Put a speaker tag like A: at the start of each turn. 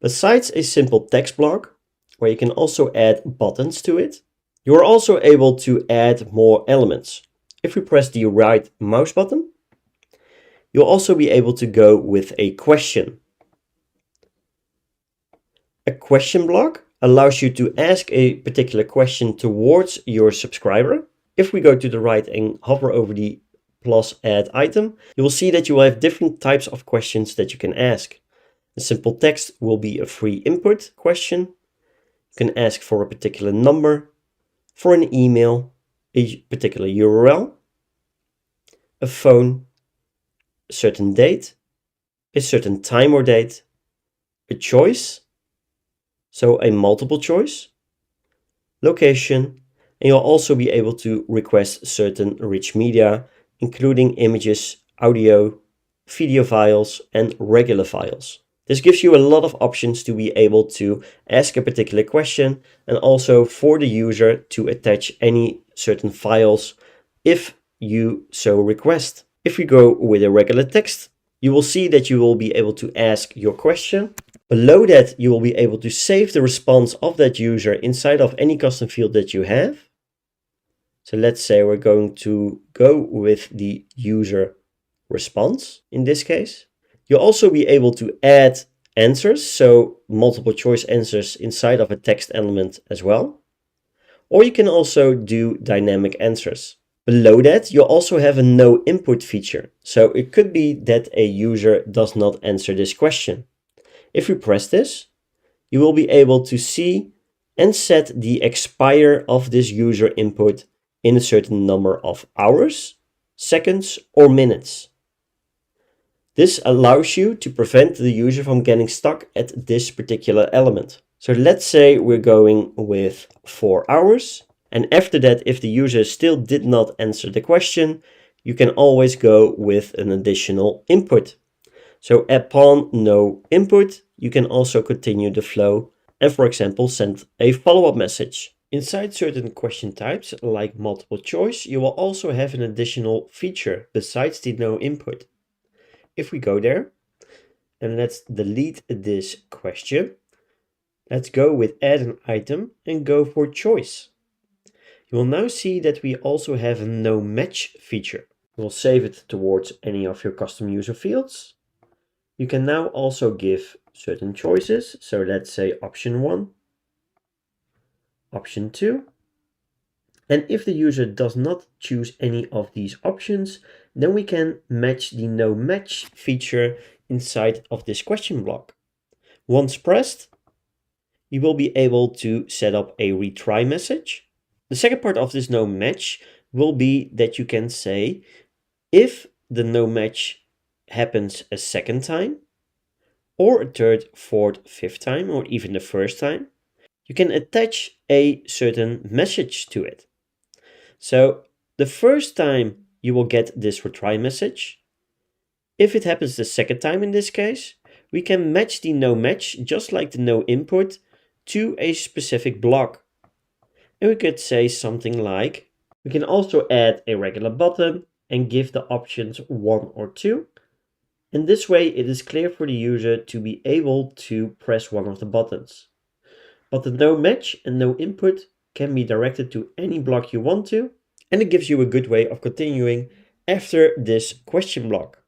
A: Besides a simple text block, where you can also add buttons to it, you are also able to add more elements. If we press the right mouse button, you'll also be able to go with a question. A question block allows you to ask a particular question towards your subscriber. If we go to the right and hover over the plus add item, you will see that you will have different types of questions that you can ask. A simple text will be a free input question. You can ask for a particular number, for an email, a particular URL, a phone, a certain date, a certain time or date, a choice, so a multiple choice, location, and you'll also be able to request certain rich media, including images, audio, video files, and regular files. This gives you a lot of options to be able to ask a particular question and also for the user to attach any certain files if you so request. If we go with a regular text, you will see that you will be able to ask your question. Below that, you will be able to save the response of that user inside of any custom field that you have. So let's say we're going to go with the user response in this case. You'll also be able to add answers, so multiple choice answers inside of a text element as well. Or you can also do dynamic answers. Below that, you also have a no input feature. So it could be that a user does not answer this question. If we press this, you will be able to see and set the expire of this user input in a certain number of hours, seconds, or minutes. This allows you to prevent the user from getting stuck at this particular element. So let's say we're going with 4 hours. And after that, if the user still did not answer the question, you can always go with an additional input. So upon no input, you can also continue the flow and, for example, send a follow-up message. Inside certain question types, like multiple choice, you will also have an additional feature besides the no input. If we go there, and let's delete this question, let's go with add an item and go for choice. You will now see that we also have a no match feature. We'll save it towards any of your custom user fields. You can now also give certain choices. So let's say option 1, option 2. And if the user does not choose any of these options, then we can match the no match feature inside of this question block. Once pressed, you will be able to set up a retry message. The second part of this no match will be that you can say if the no match happens a second time, or a third, fourth, fifth time, or even the first time, you can attach a certain message to it. So the first time you will get this retry message. If it happens the second time in this case, we can match the no match, just like the no input, to a specific block. And we could say something like, we can also add a regular button and give the options 1 or 2. And this way it is clear for the user to be able to press one of the buttons. But the no match and no input can be directed to any block you want to, and it gives you a good way of continuing after this question block.